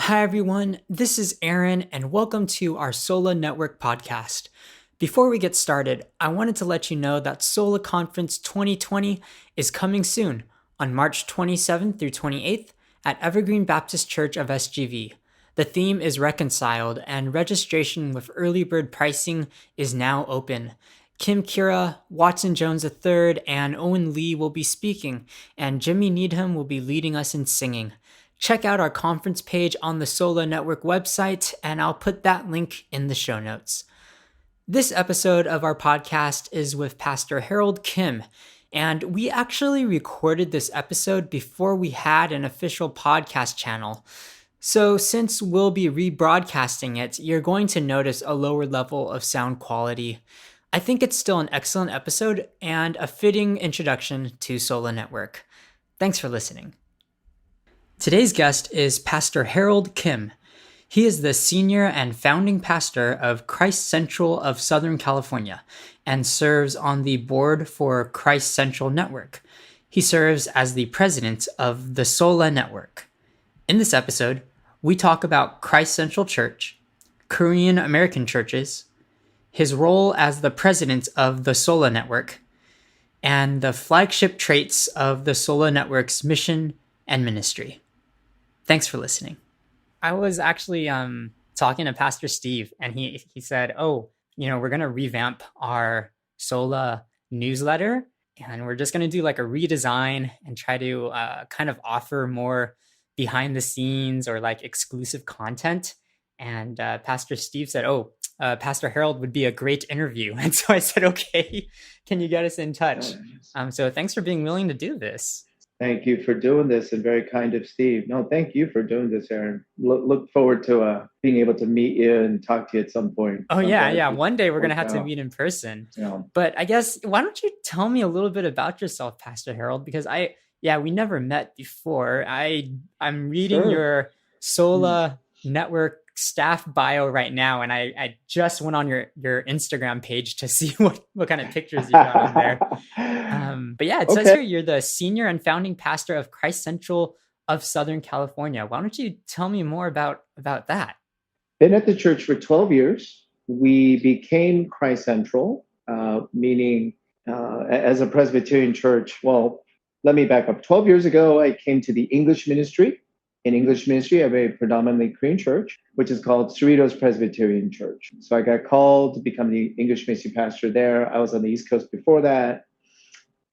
Hi, everyone. This is Aaron, and welcome to our SOLA Network podcast. Before we get started, I wanted to let you know that SOLA Conference 2020 is coming soon on March 27th through 28th at Evergreen Baptist Church of SGV. The theme is Reconciled, and registration with early bird pricing is now open. Kim Kira, Watson Jones III, and Owen Lee will be speaking, and Jimmy Needham will be leading us in singing. Check out our conference page on the SOLA Network website, and I'll put that link in the show notes. This episode of our podcast is with Pastor Harold Kim, and we actually recorded this episode before we had an official podcast channel. So since we'll be rebroadcasting it, you're going to notice a lower level of sound quality. I think it's still an excellent episode and a fitting introduction to SOLA Network. Thanks for listening. Today's guest is Pastor Harold Kim. He is the senior and founding pastor of Christ Central of Southern California and serves on the board for Christ Central Network. He serves as the president of the SOLA Network. In this episode, we talk about Christ Central Church, Korean American churches, his role as the president of the SOLA Network, and the flagship traits of the SOLA Network's mission and ministry. Thanks for listening. I was actually talking to Pastor Steve, and he said, we're going to revamp our SOLA newsletter, and we're just going to do like a redesign and try to kind of offer more behind the scenes or like exclusive content. And Pastor Steve said, Pastor Harold would be a great interview. And so I said, okay, can you get us in touch? So thanks for being willing to do this. Thank you for doing this, and very kind of Steve. No, thank you for doing this, Aaron. Look forward to being able to meet you and talk to you at some point. Oh, yeah. One day we're going to have to meet in person. Yeah. But I guess, why don't you tell me a little bit about yourself, Pastor Harold? Because we never met before. I'm reading your SOLA Network staff bio right now, and I just went on your Instagram page to see what kind of pictures you got on there. But yeah, it says here you're the senior and founding pastor of Christ Central of Southern California. Why don't you tell me more about that? Been at the church for 12 years. We became Christ Central, meaning as a Presbyterian church. Well, let me back up. 12 years ago, I came to the English ministry. In English ministry, I have a predominantly Korean church, which is called Cerritos Presbyterian Church. So I got called to become the English ministry pastor there. I was on the East Coast before that.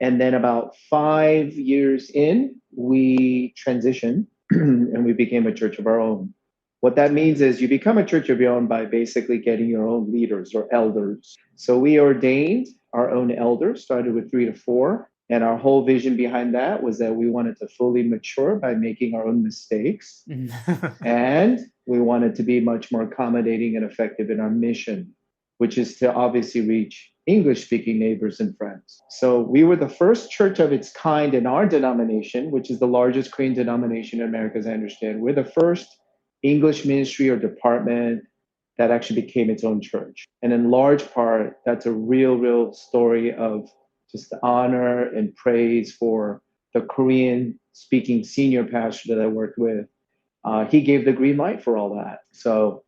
And then about 5 years in, we transitioned and we became a church of our own. What that means is you become a church of your own by basically getting your own leaders or elders. So we ordained our own elders, started with 3 to 4. And our whole vision behind that was that we wanted to fully mature by making our own mistakes. And we wanted to be much more accommodating and effective in our mission, which is to obviously reach English-speaking neighbors and friends. So we were the first church of its kind in our denomination, which is the largest Korean denomination in America, as I understand. We're the first English ministry or department that actually became its own church. And in large part, that's a real story of just honor and praise for the Korean-speaking senior pastor that I worked with. He gave the green light for all that. So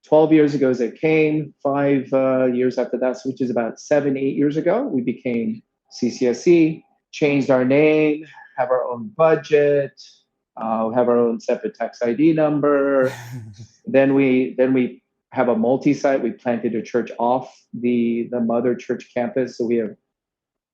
12 years ago as it came, 5 years after that, which is about 7, 8 years ago, we became CCSE, changed our name, have our own budget, have our own separate tax ID number. Then we have a multi-site. We planted a church off the mother church campus. So we have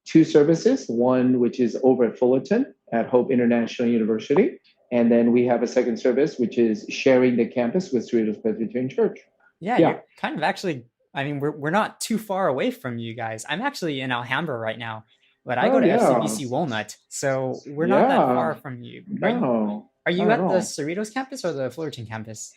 2 services, one which is over at Fullerton at Hope International University. And then we have a second service, which is sharing the campus with Cerritos Presbyterian Church. Yeah, you're kind of actually, we're not too far away from you guys. I'm actually in Alhambra right now, but I go to FCBC Walnut. So we're not that far from you. Are you at the Cerritos campus or the Fullerton campus?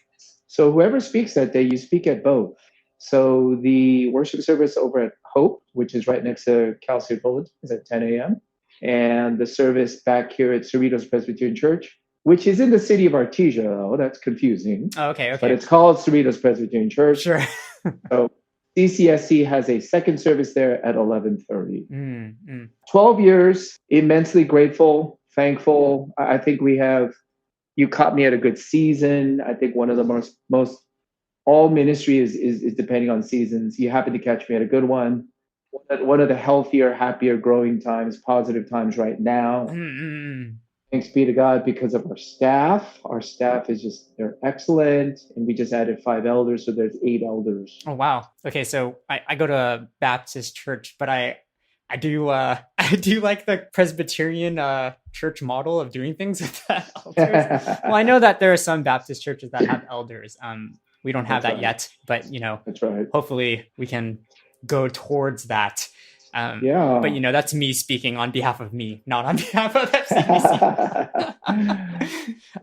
So whoever speaks that day, you speak at both. So the worship service over at Hope, which is right next to Cal State Fullerton, is at 10 a.m. And the service back here at Cerritos Presbyterian Church, which is in the city of Artesia. Oh, that's confusing. Oh, okay. But it's called Cerritos Presbyterian Church. Sure. So CCSC has a second service there at 11:30. 12 years, immensely grateful, thankful. I think we have you caught me at a good season. I think one of the most all ministry is depending on seasons. You happen to catch me at a good one. One of the healthier, happier, growing times, positive times right now. Mm-mm. Thanks be to God because of our staff. Our staff is just, they're excellent. And we just added 5 elders. So there's 8 elders. Oh, wow. Okay, so I go to a Baptist church, but I do I do like the Presbyterian church model of doing things with the elders. Well, I know that there are some Baptist churches that have elders. We don't have That's that right. yet, but That's right. hopefully we can go towards that. Yeah. But that's me speaking on behalf of me, not on behalf of FCBC.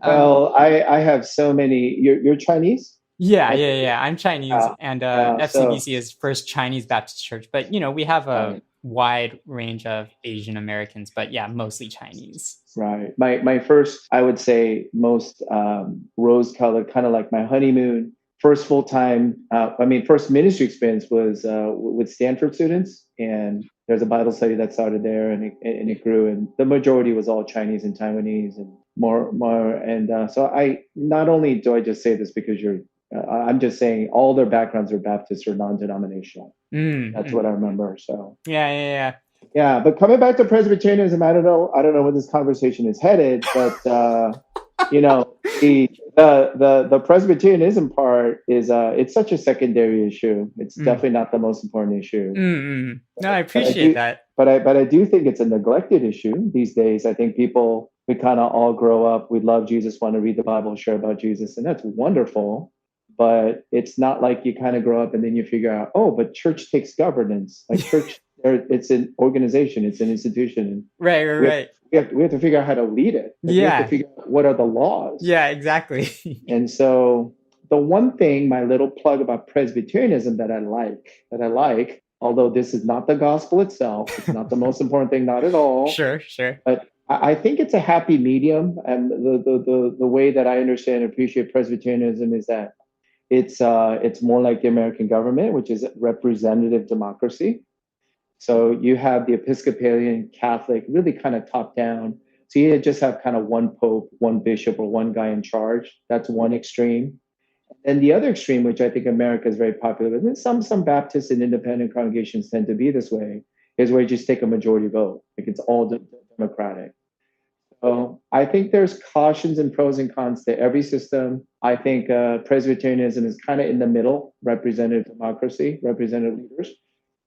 Well, I have so many. You're Chinese? Yeah. I'm Chinese, and So FCBC is First Chinese Baptist Church. But we have a wide range of Asian Americans, but yeah, mostly Chinese. right. My first, I would say, most rose-colored, kind of like my honeymoon. First full-time, first ministry experience was with Stanford students, and there's a Bible study that started there, and it grew, and the majority was all Chinese and Taiwanese, and more, and so I not only do I just say this because I'm just saying all their backgrounds are Baptist or non-denominational. That's what I remember. So yeah. But coming back to Presbyterianism, I don't know where this conversation is headed, but the Presbyterianism part is it's such a secondary issue. It's definitely not the most important issue. No, I appreciate that. But I do think it's a neglected issue these days. I think we kind of all grow up. We love Jesus, want to read the Bible, share about Jesus, and that's wonderful. But it's not like you kind of grow up and then you figure out, oh, but church takes governance. Like church, it's an organization, it's an institution. Right. We have to figure out how to lead it. We have to figure out what are the laws. Yeah, exactly. And so the one thing, my little plug about Presbyterianism that I like, although this is not the gospel itself, it's not the most important thing, not at all. Sure. But I think it's a happy medium. And the way that I understand and appreciate Presbyterianism is that it's more like the American government, which is representative democracy. So you have the Episcopalian, Catholic, really kind of top down. So you just have kind of one pope, one bishop, or one guy in charge. That's one extreme. And the other extreme, which I think America is very popular with, and some Baptists and independent congregations tend to be this way, is where you just take a majority vote. Like it's all democratic. So I think there's cautions and pros and cons to every system. I think Presbyterianism is kind of in the middle, representative democracy, representative leaders.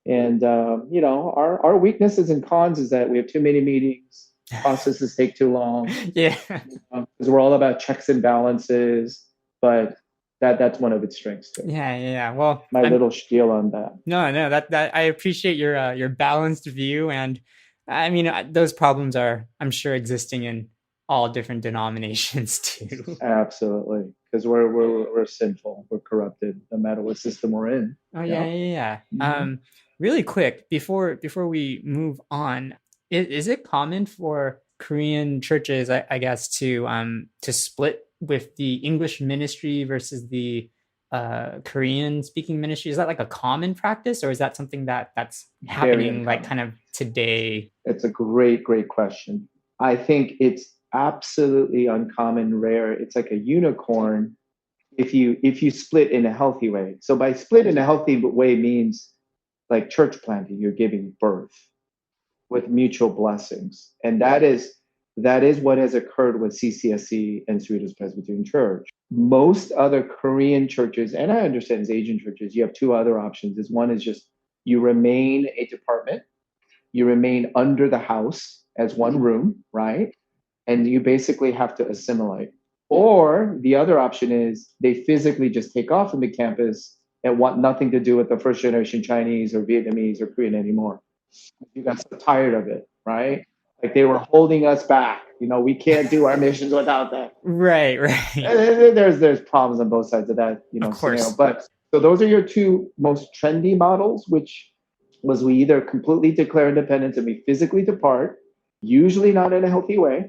And our weaknesses and cons is that we have too many meetings, processes take too long. Yeah, because we're all about checks and balances. But that's one of its strengths too. Yeah. Well, my little spiel on that. No, that I appreciate your balanced view, and I mean those problems are, I'm sure, existing in all different denominations too. Absolutely, because we're sinful, we're corrupted, no matter what system we're in. Oh yeah. Mm-hmm. Really quick before we move on, is it common for Korean churches, I guess, to split with the English ministry versus the Korean speaking ministry? Is that like a common practice, or is that something that's happening like kind of today? It's a great question. I think it's absolutely uncommon, rare. It's like a unicorn if you split in a healthy way. So by split in a healthy way means like church planting, you're giving birth with mutual blessings. And that is what has occurred with CCSC and Cerritos Presbyterian Church. Most other Korean churches, and I understand as Asian churches, you have two other options. One is just you remain a department, you remain under the house as one room, right? And you basically have to assimilate. Or the other option is they physically just take off from the campus and want nothing to do with the first generation Chinese or Vietnamese or Korean anymore. You got so tired of it, right? Like they were holding us back. We can't do our missions without them. Right. And there's problems on both sides of that, of course. Scenario. But so those are your two most trendy models, which was we either completely declare independence and we physically depart, usually not in a healthy way,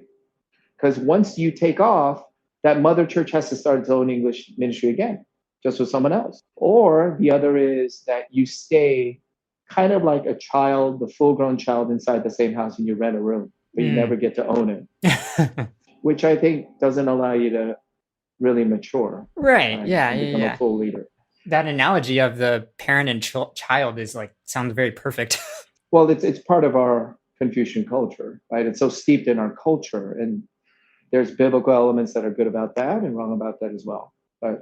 because once you take off, that mother church has to start its own English ministry again, just with someone else. Or the other is that you stay kind of like a child, the full-grown child inside the same house, and you rent a room, but you never get to own it. which I think doesn't allow you to really mature, Right. right, Yeah. and Yeah. become a Yeah. full leader. That analogy of the parent and child is like sounds very perfect. Well, it's part of our Confucian culture, right? It's so steeped in our culture, and there's biblical elements that are good about that and wrong about that as well. But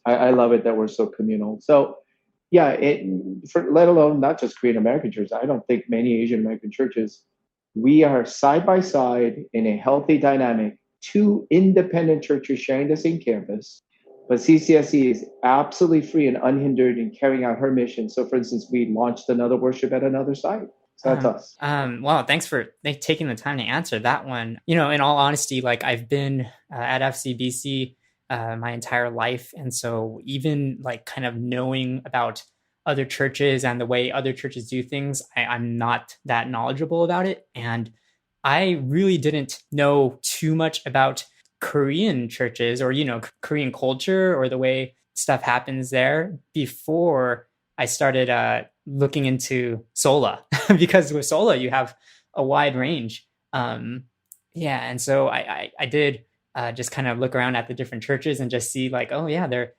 I love it that we're so communal. So yeah, let alone not just Korean American churches. I don't think many Asian American churches, we are side by side in a healthy dynamic, two independent churches sharing the same campus. But CCSE is absolutely free and unhindered in carrying out her mission. So, for instance, we launched another worship at another site. So that's us. Well, thanks for taking the time to answer that one. You know, in all honesty, like I've been at FCBC my entire life. And so even like kind of knowing about other churches and the way other churches do things, I'm not that knowledgeable about it. And I really didn't know too much about Korean churches or, you know, Korean culture or the way stuff happens there before I started looking into SOLA because with SOLA you have a wide range. Yeah, and so I did just kind of look around at the different churches and just see like, oh yeah, there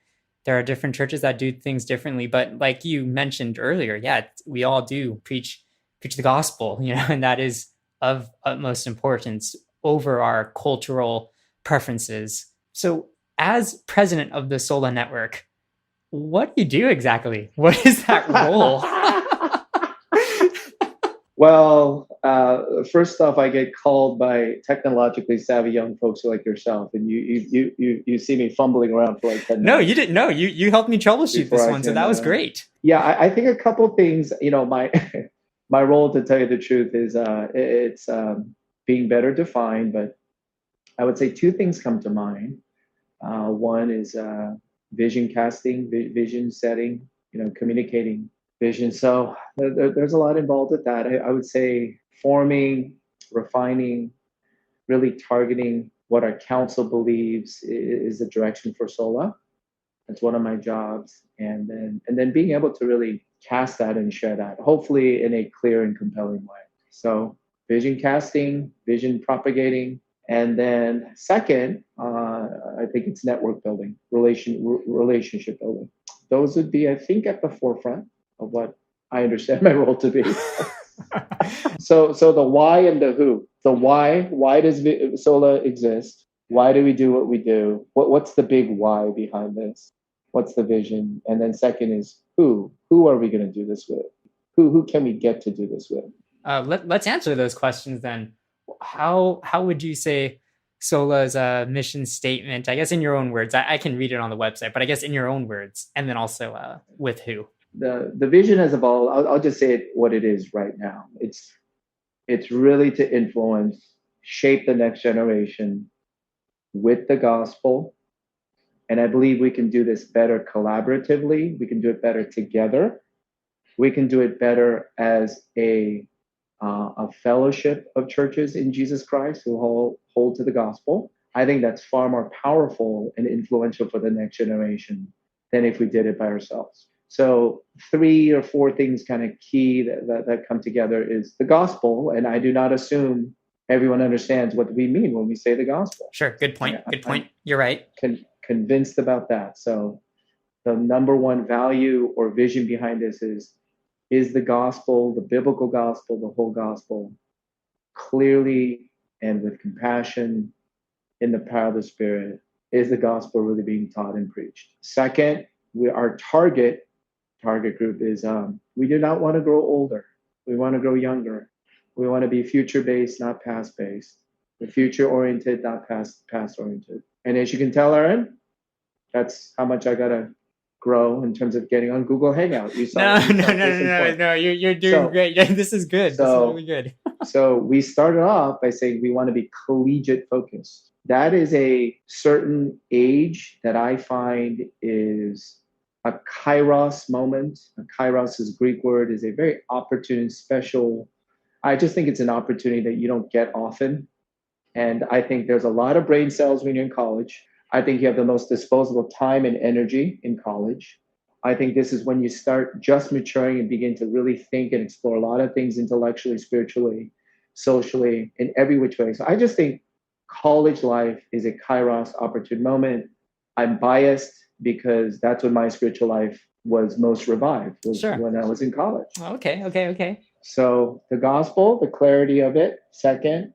are different churches that do things differently. But like you mentioned earlier, yeah, we all do preach the gospel, you know, and that is of utmost importance over our cultural preferences. So, as president of the SOLA Network, what do you do exactly? What is that role? Well, first off, I get called by technologically savvy young folks like yourself, and you see me fumbling around for like 10 minutes. No, you didn't. No, you helped me troubleshoot this one, so that was great. Yeah, I think a couple things. You know, my my role, to tell you the truth, is it's being better defined. But I would say two things come to mind. One is vision casting, vision setting. You know, communicating vision. So there's a lot involved with that. I would say forming, refining, really targeting what our council believes is the direction for SOLA. That's one of my jobs, and then being able to really cast that and share that, hopefully in a clear and compelling way. So vision casting, vision propagating, and then second, I think it's network building, relationship building. Those would be, I think, at the forefront of what I understand my role to be. So the why and the who. The why does SOLA exist? Why do we do what we do? What's the big why behind this? What's the vision? And then second is who. Who are we going to do this with? Who can we get to do this with? Let's answer those questions then. How would you say SOLA's mission statement, I guess in your own words, I can read it on the website, but I guess in your own words, and then also with who? The vision has evolved. I'll just say it what it is right now. It's really to influence, shape the next generation with the gospel. And I believe we can do this better collaboratively. We can do it better together. We can do it better as a fellowship of churches in Jesus Christ who hold to the gospel. I think that's far more powerful and influential for the next generation than if we did it by ourselves. So 3 or 4 things kind of key that come together is the gospel. And I do not assume everyone understands what we mean when we say the gospel. Sure. Good point. Good point. You're right. Convinced about that. So the number one value or vision behind this is the gospel, the biblical gospel, the whole gospel, clearly and with compassion in the power of the Spirit. Is the gospel really being taught and preached? Second, our target group is we do not want to grow older. We want to grow younger. We want to be future-based, not past-based. We're future-oriented, not past-oriented. And as you can tell, Aaron, that's how much I got to grow in terms of getting on Google Hangout. You saw No. You're doing great. This is good. This is really good. So we started off by saying we want to be collegiate focused. That is a certain age that I find is a kairos moment. A kairos is a Greek word, is a very opportune, special. I just think it's an opportunity that you don't get often. And I think there's a lot of brain cells when you're in college. I think you have the most disposable time and energy in college. I think this is when you start just maturing and begin to really think and explore a lot of things intellectually, spiritually, socially, in every which way. So I just think college life is a kairos opportune moment. I'm biased because that's when my spiritual life was most revived, was Sure. when I was in college. Okay. So the gospel, the clarity of it. Second,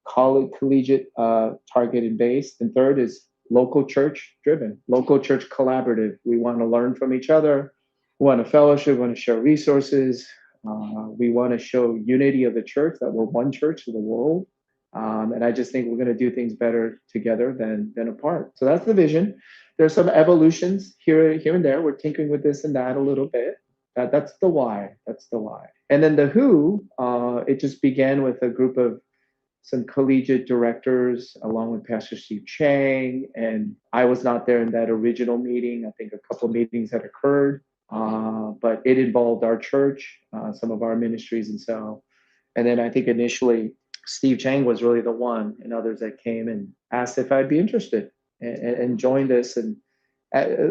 collegiate targeted based. And third is local church driven, local church collaborative. We want to learn from each other. We want to fellowship, we want to share resources. We want to show unity of the church, that we're one church of the world. And I just think we're going to do things better together than apart. So that's the vision. There's some evolutions here and there. We're tinkering with this and that a little bit. That's the why. That's the why. And then the who, it just began with a group of some collegiate directors along with Pastor Steve Chang. And I was not there in that original meeting. I think a couple of meetings had occurred, but it involved our church, some of our ministries. And then I think initially Steve Chang was really the one, and others that came and asked if I'd be interested and join this. And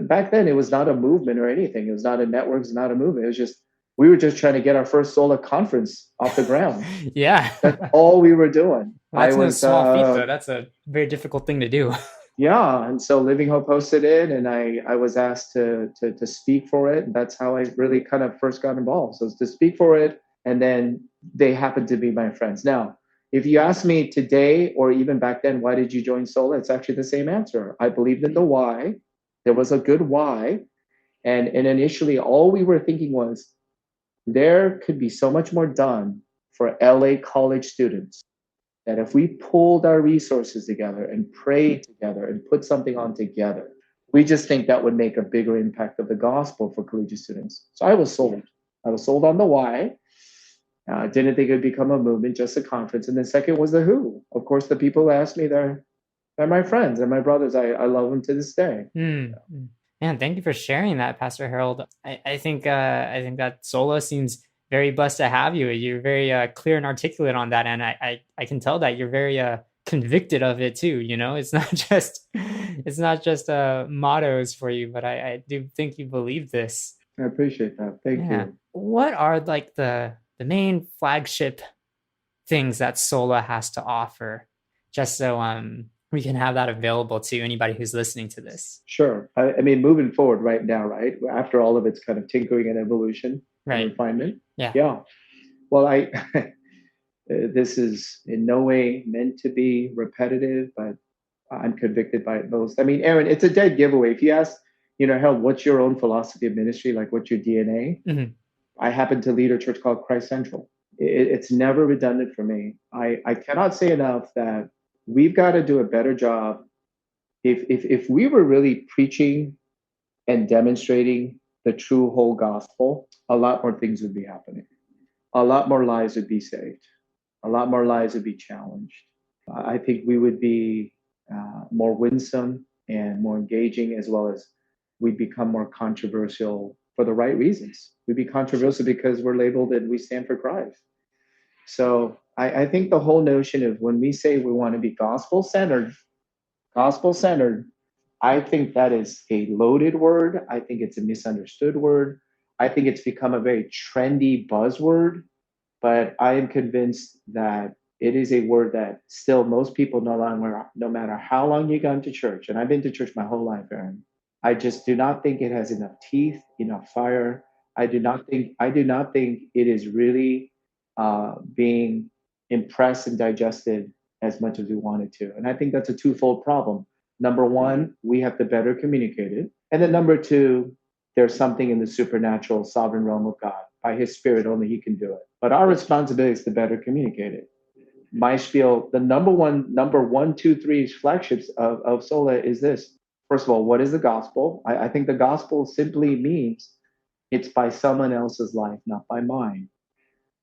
back then it was not a movement or anything. It was not a network, it's not a movement. It was just, we were just trying to get our first SOLA conference off the ground. Yeah. That's all we were doing. Well, that's no small feat, though. That's a very difficult thing to do. Yeah. And so Living Hope hosted it, and I was asked to speak for it. And that's how I really kind of first got involved. So to speak for it, and then they happened to be my friends. Now, if you ask me today or even back then, why did you join SOLA? It's actually the same answer. I believed in the why. There was a good why. And initially, all we were thinking was, there could be so much more done for LA college students that if we pulled our resources together and prayed together and put something on together, we just think that would make a bigger impact of the gospel for collegiate students. So I was sold. I was sold on the why. I didn't think it would become a movement, just a conference. And then second was the who. Of course, the people who asked me, they're my friends and my brothers. I love them to this day. Man, thank you for sharing that, Pastor Harold. I think that SOLA seems very blessed to have you. You're very clear and articulate on that, and I can tell that you're very convicted of it too. You know, it's not just mottos for you, but I do think you believe this. I appreciate that. Thank you. What are like the main flagship things that SOLA has to offer, just so we can have that available to anybody who's listening to this? Sure. I mean, moving forward right now, right? After all of its kind of tinkering and evolution and refinement. Yeah. Well, this is in no way meant to be repetitive, but I'm convicted by it most. I mean, Aaron, it's a dead giveaway. If you ask, Harold, what's your own philosophy of ministry? Like, what's your DNA? Mm-hmm. I happen to lead a church called Christ Central. It's never redundant for me. I cannot say enough that we've got to do a better job. If we were really preaching and demonstrating the true whole gospel, a lot more things would be happening. A lot more lives would be saved. A lot more lives would be challenged. I think we would be more winsome and more engaging, as well as we'd become more controversial for the right reasons. We'd be controversial because we're labeled and we stand for Christ. So I think the whole notion of when we say we want to be gospel-centered, I think that is a loaded word. I think it's a misunderstood word. I think it's become a very trendy buzzword, but I am convinced that it is a word that still most people no matter how long you've gone to church, and I've been to church my whole life, Aaron, I just do not think it has enough teeth, enough fire. I do not think it is really being impressed and digested as much as we wanted to. And I think that's a twofold problem. Number one, we have to better communicate it. And then number two, there's something in the supernatural sovereign realm of God. By his spirit, only he can do it. But our responsibility is to better communicate it. My spiel, the number one, two, three flagships of SOLA is this. First of all, what is the gospel? I think the gospel simply means it's by someone else's life, not by mine.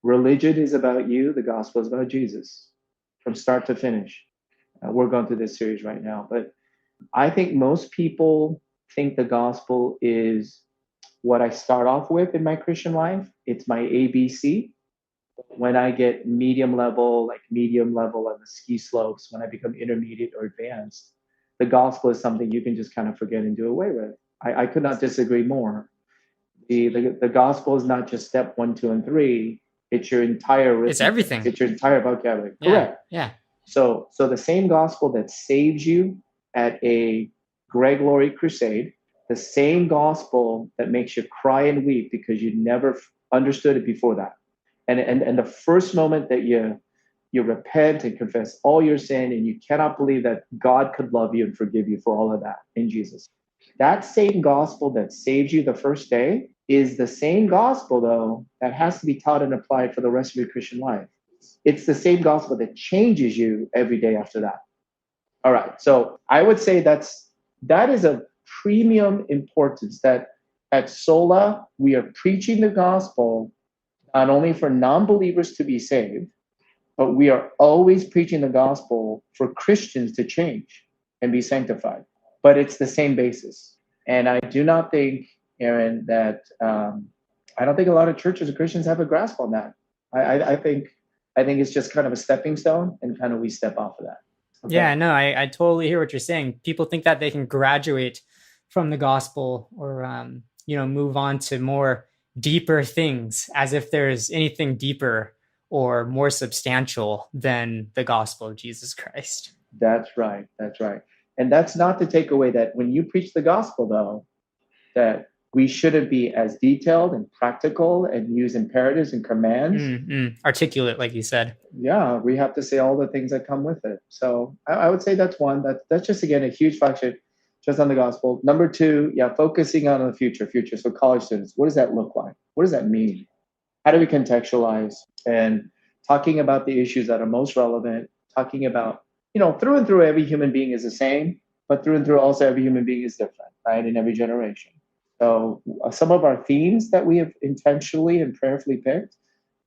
Religion is about you. The gospel is about Jesus from start to finish. We're going through this series right now. But I think most people think the gospel is what I start off with in my Christian life. It's my ABC. When I get medium level on the ski slopes, when I become intermediate or advanced, the gospel is something you can just kind of forget and do away with. I could not disagree more. The gospel is not just step 1, 2, and 3. It's your entire. It's everything. It's your entire vocabulary. Yeah, Correct. Yeah. So the same gospel that saves you at a Greg Laurie crusade, the same gospel that makes you cry and weep because you never understood it before that. And the first moment that you repent and confess all your sin and you cannot believe that God could love you and forgive you for all of that in Jesus. That same gospel that saves you the first day is the same gospel, though, that has to be taught and applied for the rest of your Christian life. It's the same gospel that changes you every day after that. All right. So I would say that is a premium importance, that at SOLA, we are preaching the gospel not only for non-believers to be saved, but we are always preaching the gospel for Christians to change and be sanctified. But it's the same basis. And I do not think, Aaron, that I don't think a lot of churches or Christians have a grasp on that. I think it's just kind of a stepping stone, and kind of we step off of that. Okay. Yeah, no, I totally hear what you're saying. People think that they can graduate from the gospel or, move on to more deeper things, as if there's anything deeper or more substantial than the gospel of Jesus Christ. That's right. That's right. And that's not to take away that when you preach the gospel, though, that we shouldn't be as detailed and practical and use imperatives and commands. Articulate, like you said. Yeah, we have to say all the things that come with it. So I would say that's one. That's just, again, a huge flagship just on the gospel. Number two, focusing on the future. So college students, what does that look like? What does that mean? How do we contextualize? And talking about the issues that are most relevant, talking about, through and through, every human being is the same, but through and through also every human being is different, right, in every generation. So some of our themes that we have intentionally and prayerfully picked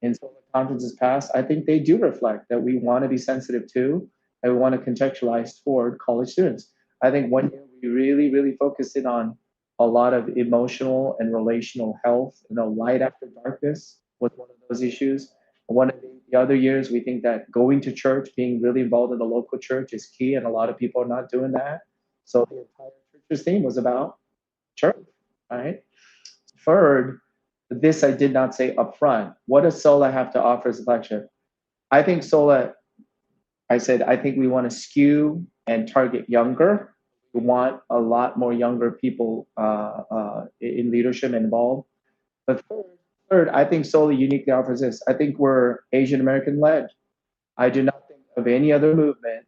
in some of the conferences past, I think they do reflect that we want to be sensitive to and we want to contextualize toward college students. I think one year we really, really focused in on a lot of emotional and relational health. Light after darkness was one of those issues. One of the other years, we think that going to church, being really involved in the local church is key, and a lot of people are not doing that. So the entire church's theme was about church, right? Third, this I did not say up front. What does SOLA have to offer as a flagship? I think SOLA, I think we want to skew and target younger. We want a lot more younger people in leadership involved. But third, I think SOLA uniquely offers this. I think we're Asian American led. I do not think of any other movement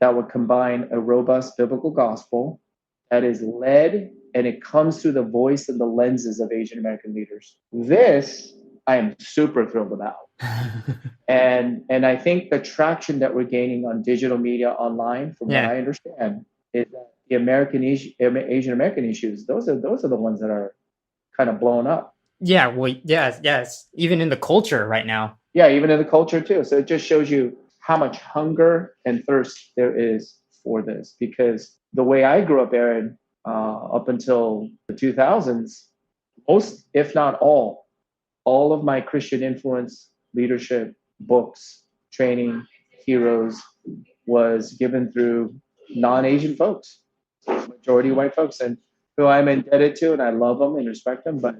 that would combine a robust biblical gospel that is led and it comes through the voice and the lenses of Asian American leaders. This I am super thrilled about. and I think the traction that we're gaining on digital media online, from what I understand, is that the Asian American issues, those are the ones that are kind of blown up. Yeah, well, yes. Even in the culture right now. Yeah, even in the culture too. So it just shows you how much hunger and thirst there is for this. Because the way I grew up, Aaron, up until the 2000s, most, if not all of my Christian influence, leadership, books, training, heroes was given through non-Asian folks, majority white folks, and who I'm indebted to, and I love them and respect them, but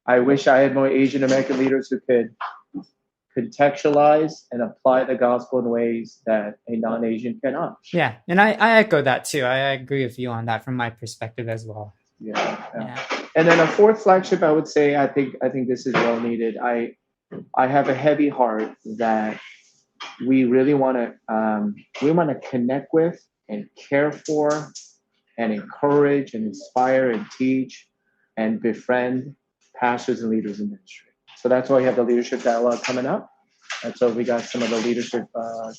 I wish I had more Asian American leaders who could contextualize and apply the gospel in ways that a non-Asian cannot. Yeah, and I echo that too. I agree with you on that from my perspective as well. Yeah. And then a fourth flagship, I would say, I think this is well needed. I have a heavy heart that we really want to connect with and care for and encourage and inspire and teach and befriend pastors and leaders in ministry. So that's why we have the leadership dialogue coming up. And so we got some of the leadership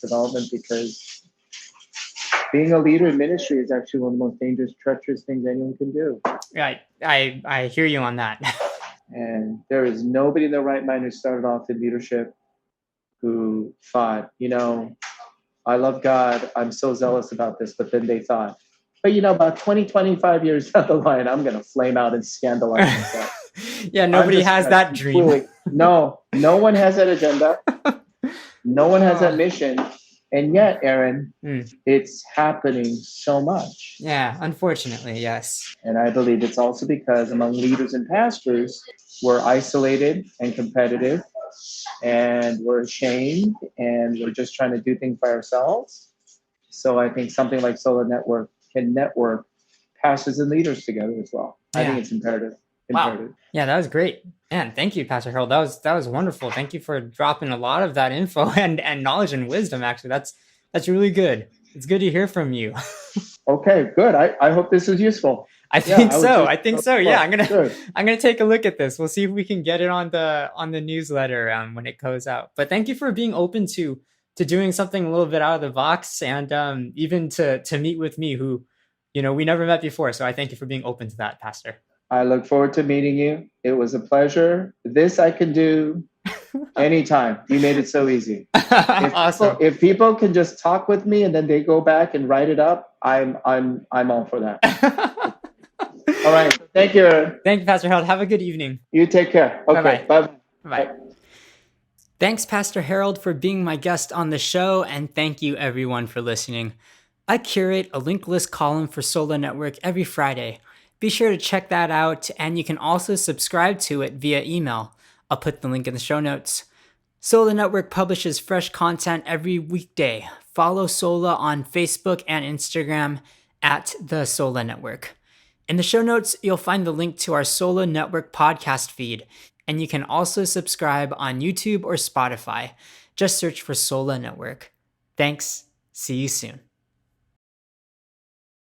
development, because being a leader in ministry is actually one of the most dangerous, treacherous things anyone can do. Right. I hear you on that. And there is nobody in their right mind who started off in leadership who thought, I love God, I'm so zealous about this, but then they thought, but about 20, 25 years down the line, I'm going to flame out and scandalize myself. Yeah, nobody has that dream. No one has that agenda. No one has that mission. And yet, Aaron, it's happening so much. Yeah, unfortunately, yes. And I believe it's also because among leaders and pastors, we're isolated and competitive. and we're ashamed and we're just trying to do things by ourselves. So I think something like SOLA Network can network pastors and leaders together as well. I think it's imperative. Wow. Yeah, that was great. Man, thank you, Pastor Harold. That was wonderful. Thank you for dropping a lot of that info and knowledge and wisdom. Actually, that's really good. It's good to hear from you. Okay, good. I hope this is useful. I think so. Yeah, I'm gonna take a look at this. We'll see if we can get it on the newsletter when it goes out. But thank you for being open to doing something a little bit out of the box, and even to meet with me, who we never met before. So I thank you for being open to that, Pastor. I look forward to meeting you. It was a pleasure. This I can do anytime. You made it so easy. Awesome. If people can just talk with me and then they go back and write it up, I'm all for that. All right. Thank you. Thank you, Pastor Harold. Have a good evening. You take care. Okay. Bye. Bye. Thanks, Pastor Harold, for being my guest on the show, and thank you, everyone, for listening. I curate a link list column for SOLA Network every Friday. Be sure to check that out, and you can also subscribe to it via email. I'll put the link in the show notes. SOLA Network publishes fresh content every weekday. Follow SOLA on Facebook and Instagram at the SOLA Network. In the show notes, you'll find the link to our SOLA Network podcast feed, and you can also subscribe on YouTube or Spotify. Just search for SOLA Network. Thanks. See you soon.